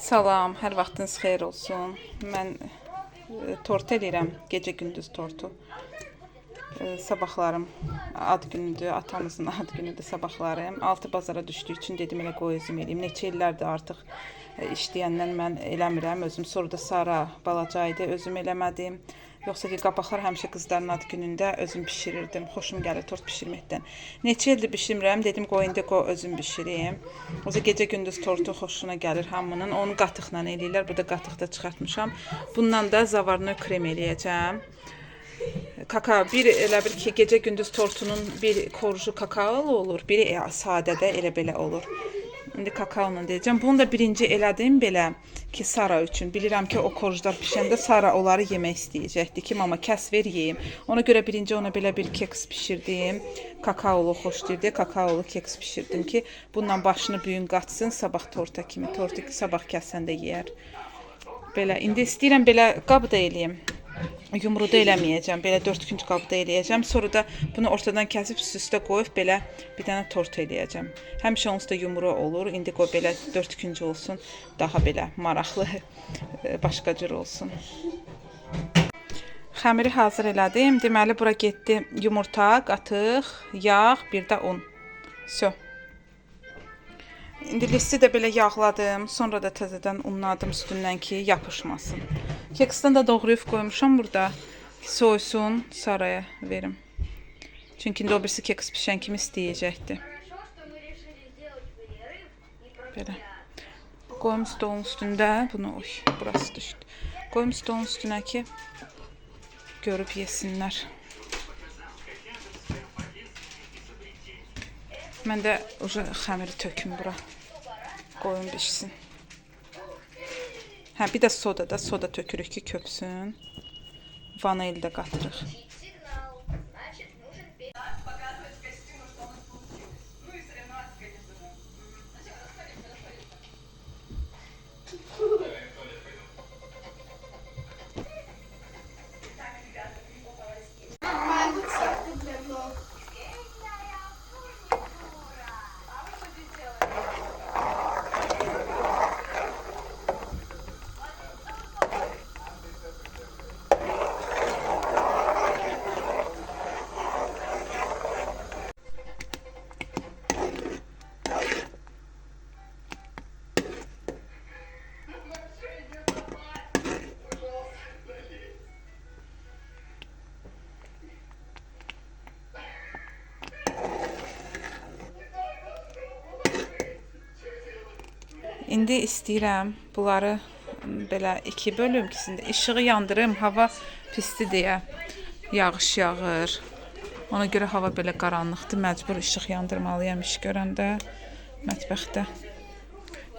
Salam, hər vaxtınız xeyir olsun. Mən tort eləyirəm, gecə-gündüz tortu. Sabahlarım ad günüdür, atamızın ad günüdür sabahlarım. 6 bazara düşdüyü üçün dedim elə qoy özüm eləyim. Neçə illərdir artıq işləyəndən mən eləmirəm özüm. Sonra da Sara balaca idi, özüm eləmədim. Yoxsa ki, qabaqlar həmişə qızların ad günündə özüm bişirirdim. Xoşum gəlir tort bişirməkdən. Neçə ildir bişirmirəm, dedim qoy indi özüm bişireyim. O gecə-gündüz tortu xoşuna gəlir hamının. Onu qatıqla eləyirlər. Burada qatıqda çıxartmışam. Bundan da zavarını krem eləyəcəm. Kakao, bir elə bir ki, gecə-gündüz tortunun bir korucu kakaolu olur, biri sadədə elə belə olur. İndi kakaola deyəcəm. Bunu da birinci elədim belə ki, Sara üçün. Bilirəm ki, o korucular pişəndə Sara onları yemək istəyəcəkdi ki, mama kəs ver yeyim. Ona görə birinci ona belə bir keks bişirdim. Kakaolu xoşlayırdı, kakaolu keks bişirdim ki, bundan başını büyün qatsın sabah torta kimi. Tortu sabah kəsəndə yeyər. Belə, indi istəyirəm belə qabda eləyim. Yumruda eləməyəcəm, belə 4 günc qabda eləyəcəm. Sonra da bunu ortadan kəsib üst-üstə qoyub belə bir dənə tort eləyəcəm. Həmişə onsuz da yumru olur. İndi qoy belə 4 günc olsun, daha belə maraqlı, başqa cür olsun. Xəmiri hazır elədim. Deməli bura getdi yumurta, qatıq, yağ, bir də un. Всё. İndi listi də belə yağladım. Sonra da təzədən unladım üstündən ki, yapışmasın. Keksdən də doğrayıb qoymuşam burada. Soysun, Saraya verim. Çünki indi o birisi keks pişən kimi istəyəcəkdi. Belə. Qoyum stolun üstündə. Bunu, burası düşdü. Qoyum stolun üstünə ki, görüb yesinlər. Mən də xəmiri töküm bura. Qoyun bişsin. Hə, bir də soda tökürük ki, köpsün. Vanil də qatırıq. İndi istəyirəm bunları belə 2 bölüm ikisində işığı yandırım, hava pisdir deyə. Yağış yağır. Ona görə hava belə qaranlıqdır, məcbur işıq yandırmalıyam iş görəndə mətbəxdə.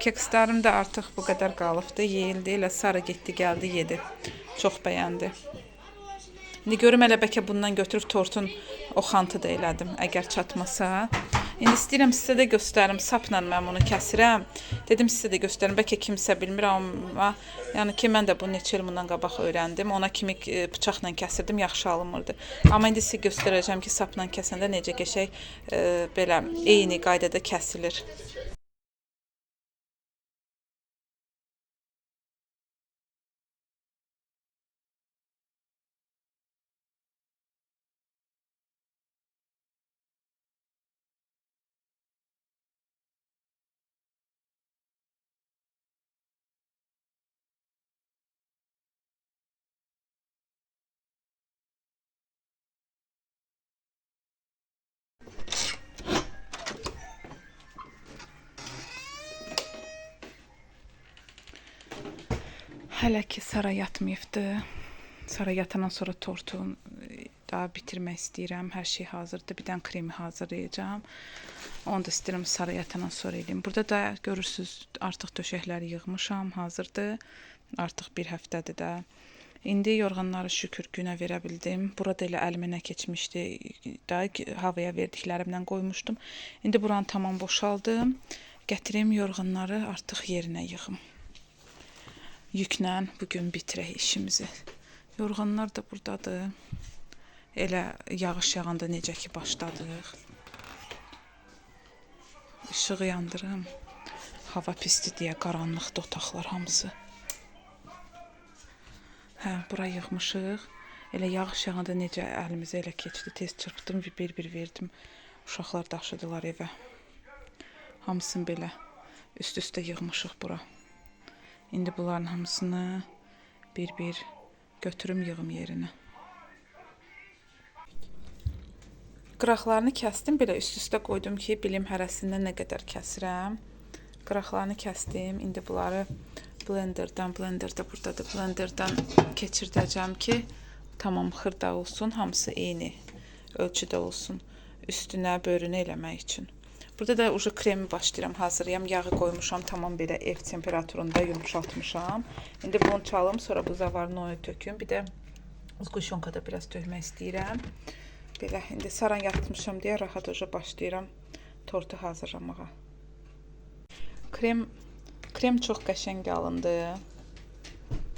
Kekslərim də artıq bu qədər qalıbdı, yeyildi. Elə Sara getdi, gəldi, yedi. Çox bəyəndi. İndi görüm elə bəlkə bundan götürüb tortun oxantı da elədim, əgər çatmasa. İndi istəyirəm sizə də göstərim, sapla mən bunu kəsirəm. Dedim sizə də göstərim, bəlkə kimsə bilmir, amma yəni ki, mən də bunu neçə il bundan qabaq öyrəndim. Ona kimi bıçaqla kəsirdim, yaxşı alınmırdı. Amma indi sizə göstərəcəm ki, sapla kəsəndə necə qəşəng belə eyni qaydada kəsilir. Hələ ki, Sara yatmayıbdı. Sara yatandan sonra tortu daha bitirmək istəyirəm. Hər şey hazırdır. Bir dənə kremi hazırlayacağım. Onu da istəyirəm Sara yatandan sonra eləyim. Burada da görürsünüz, artıq döşəkləri yığmışam, hazırdır. Artıq bir həftədir də. İndi yorğanları şükür günə verə bildim. Burada elə əlimə nə keçmişdi, daha havaya verdiklərimdən qoymuşdum. İndi buranı tamam boşaldım. Gətirim yorğanları artıq yerinə yığım. Yüklə bugün bitirək işimizi. Yorğanlar da buradadır. Elə yağış yağanda necə ki başladıq. İşığı yandırım. hava pisdir deyə qaranlıqda otaqlar hamısı. Hə, bura yığmışıq. Elə yağış yağanda necə əlimizə elə keçdi. Tez çırpdım, bir verdim. Uşaqlar daşıdılar evə. Hamısını belə üst-üstə yığmışıq bura. İndi bunların hamısını bir götürüm yığım yerinə. Qıraqlarını kəsdim, belə üst-üstə qoydum ki, bilim hərəsindən nə qədər kəsirəm. Qıraqlarını kəsdim. İndi bunları blenderdan buradadır. Blenderdan keçirdəcəm ki, tamam xırda olsun, hamısı eyni ölçüdə olsun. Üstünə, börünə eləmək üçün. Burada da ucu kremi başlayıram, hazırlayam. Yağı qoymuşam, tamam belə ev temperaturunda yumuşaltmışam. İndi bunu çalım, sonra bu zavarnoyu töküm. Bir də zquşonkada biraz tökmək istəyirəm. Belə, indi saran yatmışam deyə rahat uca başlayıram tortu hazırlamağa. Krem çox qəşəng alındı.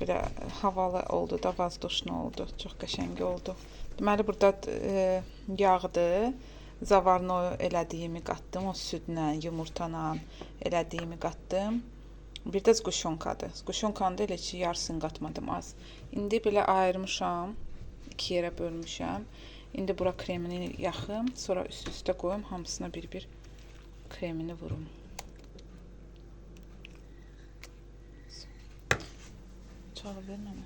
Belə havalı oldu da, vazdoşlu oldu. Çox qəşəng oldu. Deməli, burada yağdır. Zavarnoyu elədiyimi qatdım. O südlə, yumurtla elədiyimi qatdım. Bir də zquşonkadır. Zquşonkanı da elə ki, yarısını qatmadım az. İndi belə ayırmışam. 2 yerə bölmüşəm. İndi bura kremini yaxım. Sonra üst-üstə qoyum. Hamısına bir kremini vurum. Çalı verməm.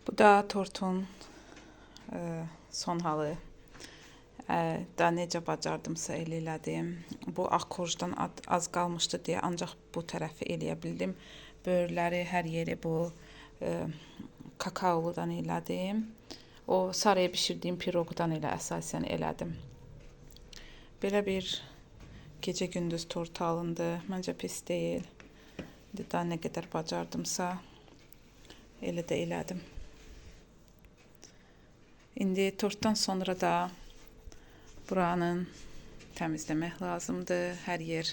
Bu da tortun son halı. Da necə bacardımsa elə elədim. Bu akkorjdan az qalmışdı deyə ancaq bu tərəfi eləyə bildim. Böyürləri, hər yeri bu kakaoludan elədim. O saraya bişirdiyim piroqdan elə əsasən elədim. Belə bir gecə-gündüz tortu alındı. Məncə pis deyil. Daha nə qədər bacardımsa elə də elədim. İndi tortdan sonra da buranın təmizləmək lazımdır. Hər yer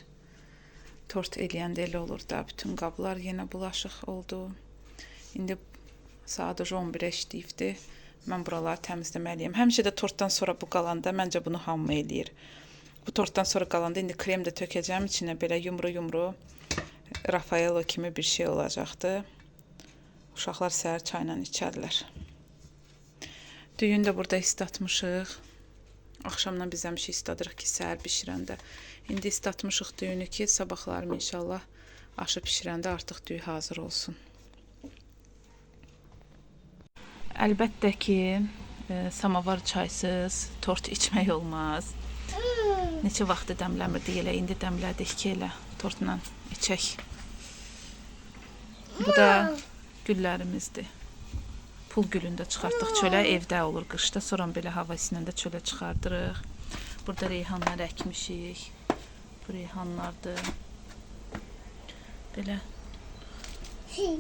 tort eləyəndə elə olur da. Bütün qablar yenə bulaşıq oldu. İndi saat 11-ə işləyibdir. Mən buraları təmizləməliyim. Həmişə də tortdan sonra bu qalanda məncə bunu hamı eləyir. Bu tortdan sonra qalanda indi krem də tökəcəm içinə, belə yumru Rafaelo kimi bir şey olacaqdır. Uşaqlar səhər çayla içərlər. Düyünü də burada islatmışıq. Axşamdan biz həmişə isladırıq ki, səhər bişirəndə. İndi islatmışıq düyünü ki, sabahlarım inşallah aşı bişirəndə artıq düyü hazır olsun. Əlbəttə ki, samavar çaysız tort içmək olmaz. Neçə vaxtı dəmləmirdik, elə indi dəmlədik ki, elə tortla içək. Bu da güllərimizdir. Pul gülünü də çıxartdıq çölə, evdə olur qışda, sonra belə hava isinəndə çölə çıxardırıq. Burada reyhanlar əkmişik. Bu reyhanlardır. Belə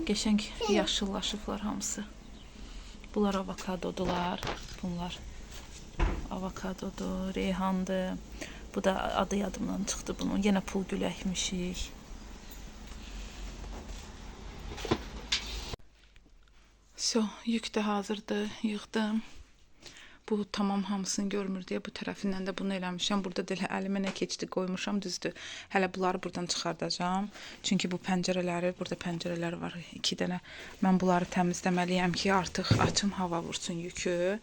qəşəng yaşıllaşıblar hamısı. Bunlar avokadodular. Bunlar avokadodur, reyhandır. Bu da adı yadımdan çıxdı bunun. Yenə pul gül əkmişik. Yük də hazırdır, yığdım. Bu tamam hamısını görmür deyə bu tərəfindən də bunu eləmişəm. Burada da elə əlimə nə keçdi qoymuşam, düzdür. Hələ bunları buradan çıxardacağım. Çünki bu pəncərələri, burada pəncərələr var 2 dənə. Mən bunları təmizləməliyəm ki, artıq açım, hava vursun yükü.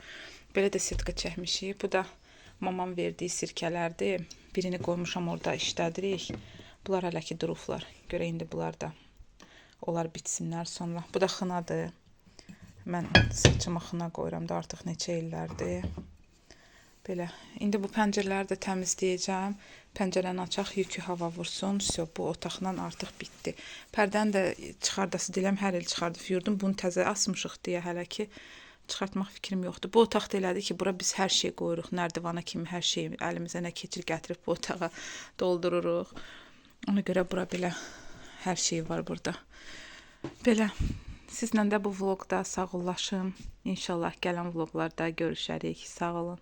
Belə də sirtka çəkmişik. Bu da mamam verdiyi sirkələrdir. Birini qoymuşam orada işlədirik. Bunlar hələ ki durublar. Görə indi bunlar da onlar bitsinlər sonra. Bu da xınadır. Mən saçıma xına qoyuram da artıq neçə illərdir. Belə. İndi bu pəncərələri də təmizləyəcəm. Pəncərəni açaq, yükü hava vursun. Bu otaqla artıq bitdi. Pərdəni də çıxardası deyiləm, hər il çıxardıb yurdum. Bunu təzə asmışıq deyə hələ ki çıxartmaq fikrim yoxdur. Bu otaqda elədi ki, bura biz hər şey qoyuruq. Nərdivana kimi hər şey əlimizə nə keçir gətirib bu otağa doldururuq. Ona görə bura belə hər şey var burada. Belə. Sizlə də bu vloqda sağollaşım. İnşallah gələn vloqlarda görüşərik. Sağ olun.